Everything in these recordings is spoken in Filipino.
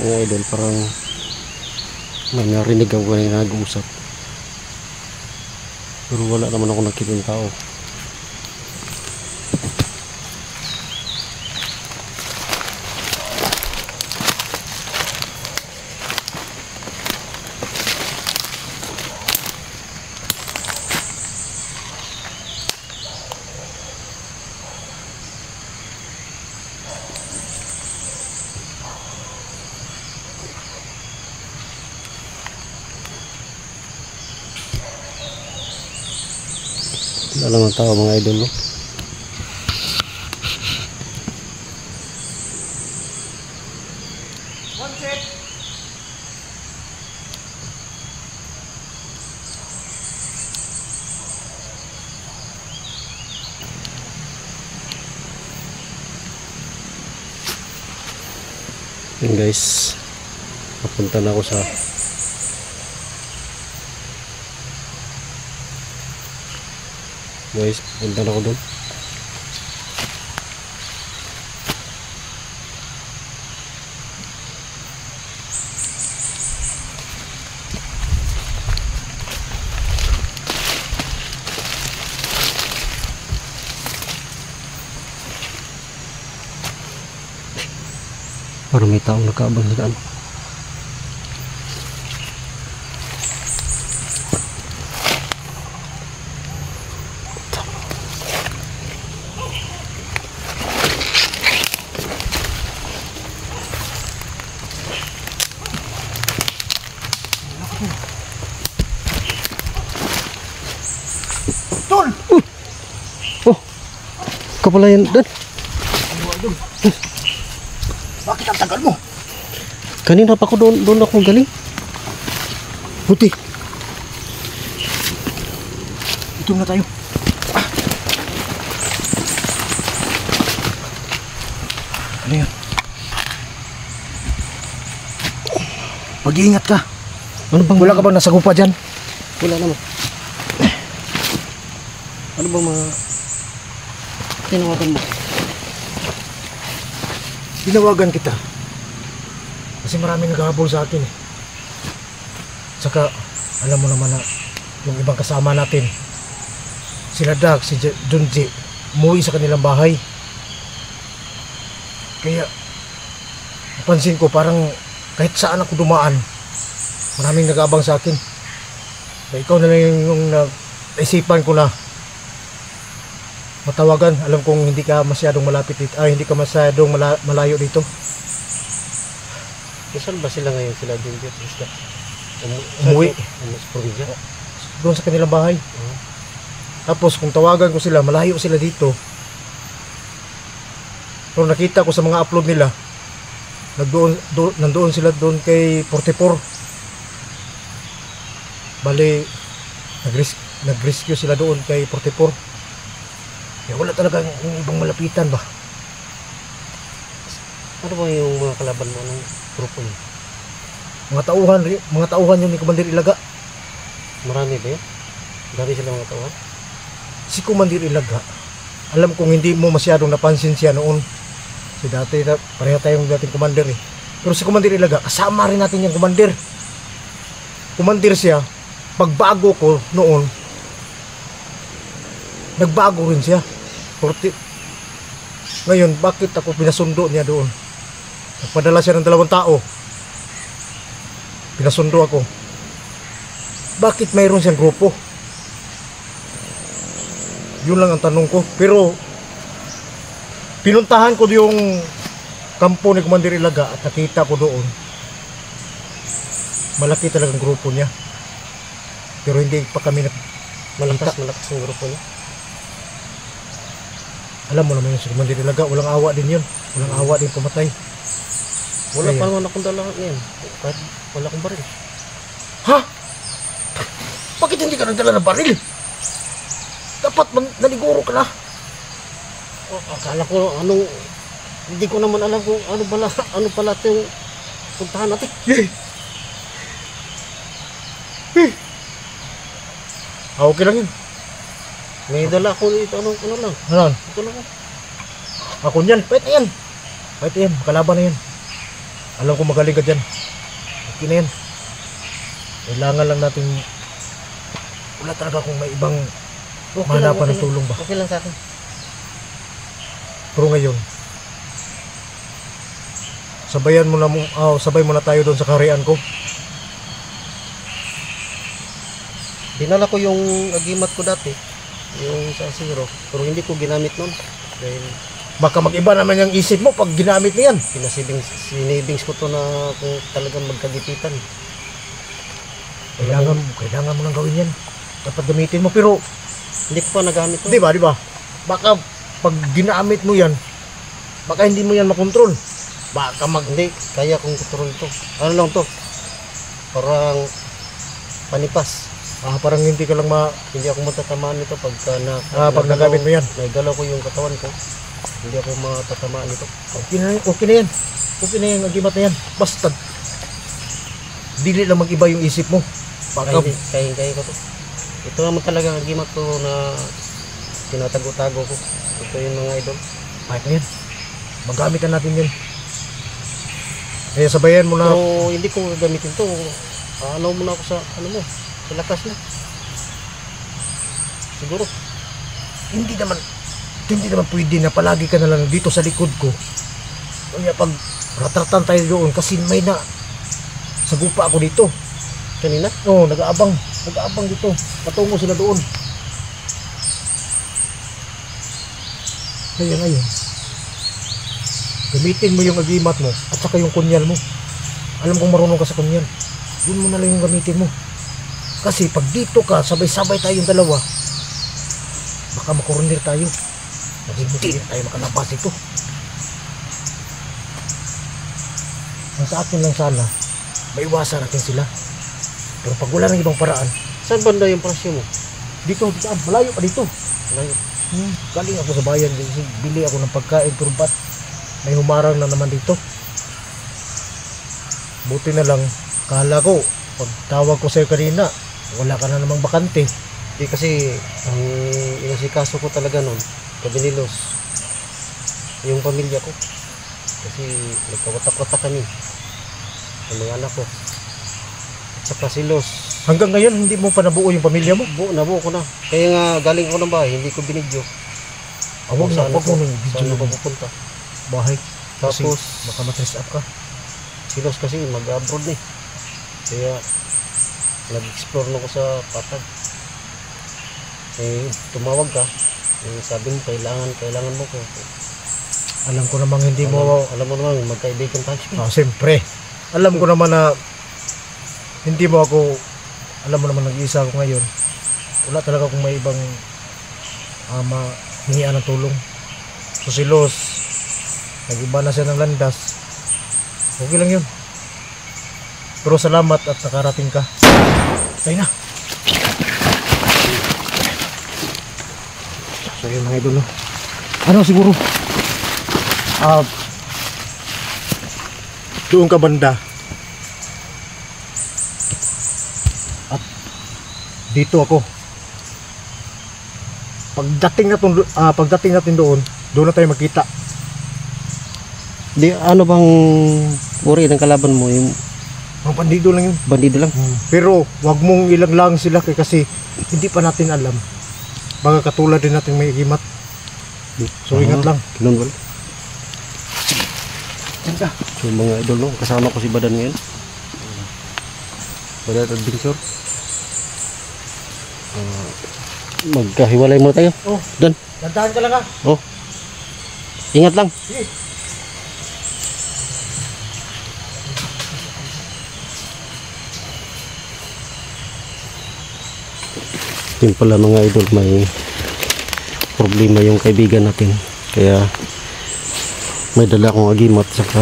Mga idol, parang may narinig ako na nag-uusap. Pero wala naman ako nakita ng tao. Wala naman tao mga idol, no? Yan guys, papunta na ako sa punta na ako doon. Parang may taong nakaabang sa daan. Tol! Oh! Kapala yan, Dan! Bakit ang tagal mo? Kanina pa ako doon ako galing. Buti. Ito na tayo. Ano yan? Mag-iingat ka. Ano bang Wala ka bang nasagupa dyan? Wala naman. Ano bang mga tinawagan mo? Tinawagan kita. Kasi maraming naghahabol sa akin eh. Saka, alam mo naman na yung ibang kasama natin, sila Dag, si Junji, umuwi sa kanilang bahay. Kaya, napansin ko parang kahit saan ako dumaan, maraming nag-aabang sa akin. Kaya ikaw na lang yung naisipan ko na matawagan. Alam kong hindi ka masyadong malapit dito, hindi ka masyadong malayo dito. Saan ba sila ngayon? Sila din dito? Umuwi. Doon sa kanilang bahay. Tapos kung tawagan ko sila, malayo sila dito. Pero nakita ko sa mga upload nila, nandoon sila doon kay 44. Bali, nag-rescue sila doon kay 44. Eh, wala talaga yung ibang malapitan ba? Ano ba yung mga kalaban mo ng grupo niyo? Mga tauhan yun ni Commander Ilaga. Marami ba yun? Dami sila mga tauhan? Si Commander Ilaga, alam kong hindi mo masyadong napansin siya noon. Si dati, pareha tayong dating commander eh. Pero si Commander Ilaga, kasama rin natin yung commander. Commander siya, pagbago ko noon, nagbago rin siya. Ngayon, bakit ako pinasundo niya doon? Nagpadala siya ng 2 tao. Pinasundo ako. Bakit mayroon siyang grupo? Yun lang ang tanong ko. Pero pinuntahan ko yung kampo ni Commander Ilaga at nakita ko doon. Malaki talagang grupo niya. Pero hindi pa kami malakas yung grupo niya. Alam mo naman yung si Commander Ilaga, walang awa din yun. Walang awa din pumatay. Wala pa naman akong dala ngayon. Kahit wala akong baril. Ha? Bakit hindi ka nagdala ng baril? Dapat naliguro ka na. Akala ko hindi ko naman alam kung ano pala yung puntahan natin. Okay lang yun. May dala ko dito, ano lang. Ano? Ito lang. Ako niyan, pwede yan. Pwede yan, makalaban na yan. Alam ko magaling ka dyan. Okay na yan. Kailangan lang natin, wala talaga kung may ibang mahanapan ng tulong ba. Okay lang sa akin. Pero ngayon, sabay mo na tayo doon sa kaharian ko. Dinala ko yung agimat ko dati, yung sa zero, pero hindi ko ginamit nun. Dahil Baka mag-iba naman yung isip mo pag ginamit mo yan. sinibings ko to na kung talagang magkagipitan. Kailangan mo nang gawin yan. Dapat gamitin mo, pero Hindi ko pa nagamit to. di ba? Baka pag ginamit mo yan, baka hindi mo yan makontrol. Baka Hindi, kaya kong kontrol to. Ano lang to? Parang panipas. parang hindi ka lang Hindi ako matatamaan nito pagka pag nagamit mo yan. Naigalaw ko yung katawan ko. Hindi ako matatamaan nito. Okay na yan. Okay na yan, agimat na yan. Basta dili lang mag-iba yung isip mo. Baka Kaya ko to. Ito naman talaga ang agimat ko na tinatago-tago ko. Ito yung mga idol. kahit na yan. Magamit na natin yan. Kaya sabayan mo na. Pero hindi ko gagamitin to. Ano muna ako sa sa lakas na. Siguro. Hindi naman pwede na palagi ka na lang dito sa likod ko. Kaya pag ratratan tayo doon kasi may na sagupa ako dito. Kanina? Oo, nag-aabang dito. Patungo sila doon. Kaya ngayon, gamitin mo yung agimat mo at saka yung kunyal mo. Alam kong marunong ka sa kunyal. Yun mo na lang yung gamitin mo. Kasi pag dito ka, sabay-sabay tayong dalawa, baka makorner tayo. Hindi tayo makalabas ito. Ang sa akin lang sana, maiwasan natin sila. Pero pag wala ng ibang paraan, Saan banda yung presyo mo? dito, malayo pa dito. Malayo. Galing ako sa bayan, bili ako ng pagkain, pero ba't may humarang na naman dito? Buti na lang, kala ko, pag tawag ko sa'yo kanina, wala ka na namang bakante. Hindi kasi ang inasikaso ko talaga nun, Kabinilos, yung pamilya ko. Kasi nagkawatak-watak kami, ang mga anak ko. At saka si Los. Hanggang ngayon, hindi mo pa nabuo yung pamilya mo? Nabuo ko na. Kaya nga galing ako ng bahay, hindi ko binidyo. Huwag mo nang Saan video ako pupunta. bahay. Kasi Tapos, baka matress up ka. si Los kasi mag-abroad eh. Kaya nag-explore na ko sa Patag. Tumawag ka. Sabi mo kailangan mo ko. Alam ko namang hindi mo... Alam mo naman magkaibigan tayo. Siyempre. Alam ko naman na hindi mo ako... Alam mo naman nag-iisa ako ngayon. Wala talaga kung may ibang hingian ng tulong. So si Los, nag-iba na siya ng landas. Okay lang yun. Pero salamat at nakarating ka. Tayo na. So yun mga idol. Ano siguro? Doon ka banda. At dito ako. Pagdating natin doon na tayo magkita. Di ano bang uri ng kalaban mo? Yung Ang bandido lang yun. bandido lang. Pero wag mong ilaglang sila kasi hindi pa natin alam. Baka katulad din natin may igimat. So ingat lang. Ganun ba? Diyan ka. So mga idol, no? Kasama ko si Badan ngayon. Badan Adventure. Magkahiwalay muna tayo. Oh, Doon. dandahan ka lang ha. Oh. Ingat lang. Sige. Yun pala mga idol, may problema yung kaibigan natin. Kaya may dala akong agimat saka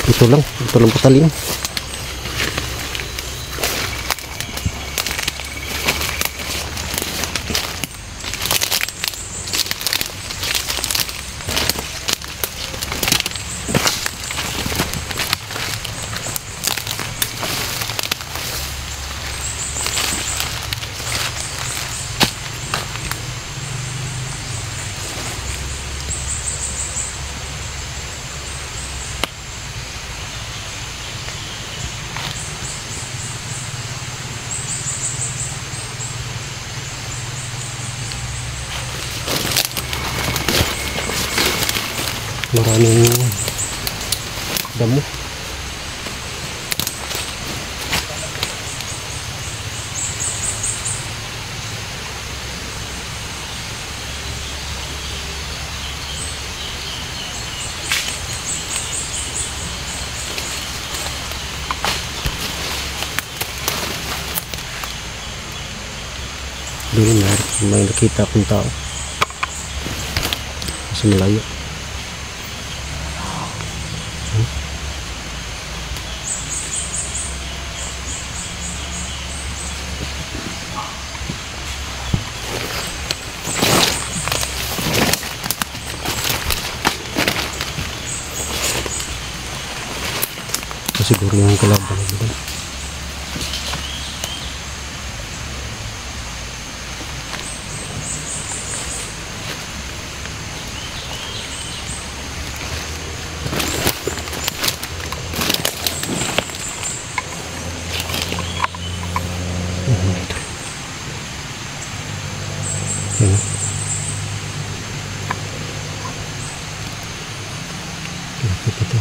ito lang patalim. Maraming damo. Doon may nakita akong tao sa malayo. Siguro yung kalaban nila. Lapit ito.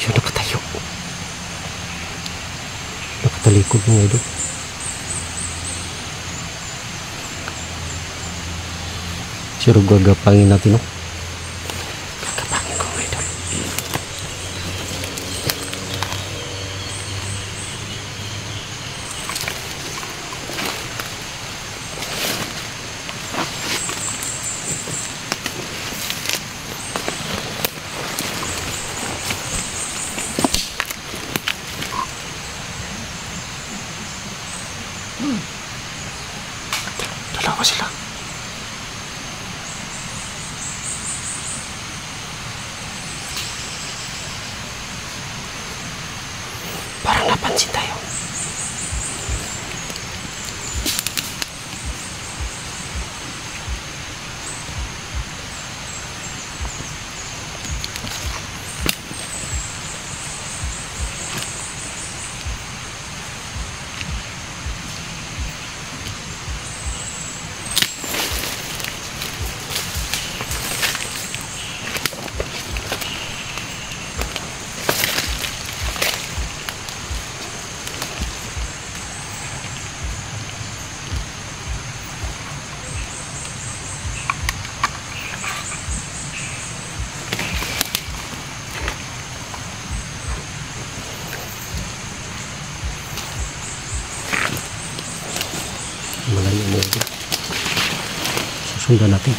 Siya nakatayo. Nakatalikod mga idol. Siya gagapangin natin, no? Gagapangin ko mga idol. Dalawa sila. Parang napansin tayo. Malayo mo ito. Susundan natin.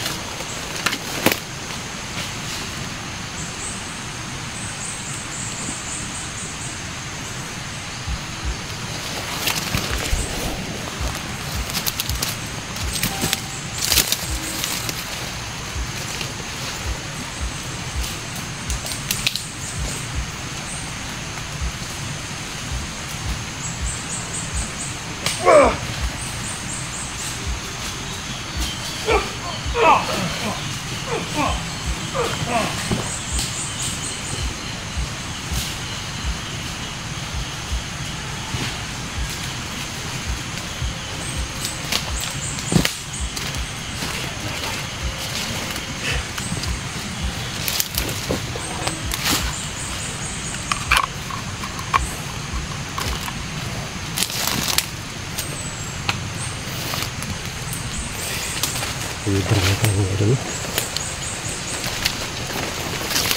Leader na tayo mga idol.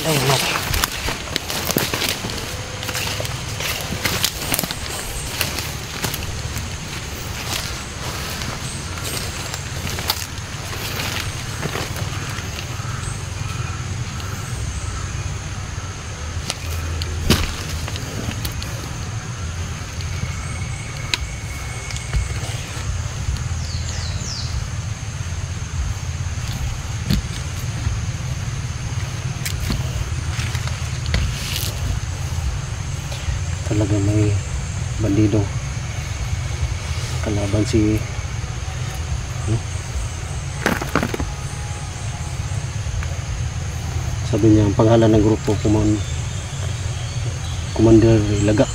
Ayun natin. Talaga may bandido kalaban si sabi niya ang pangalan ng grupo Commander Ilaga.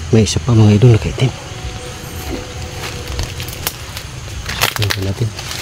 May isa pa mga idol nakaitim. Tingnan natin.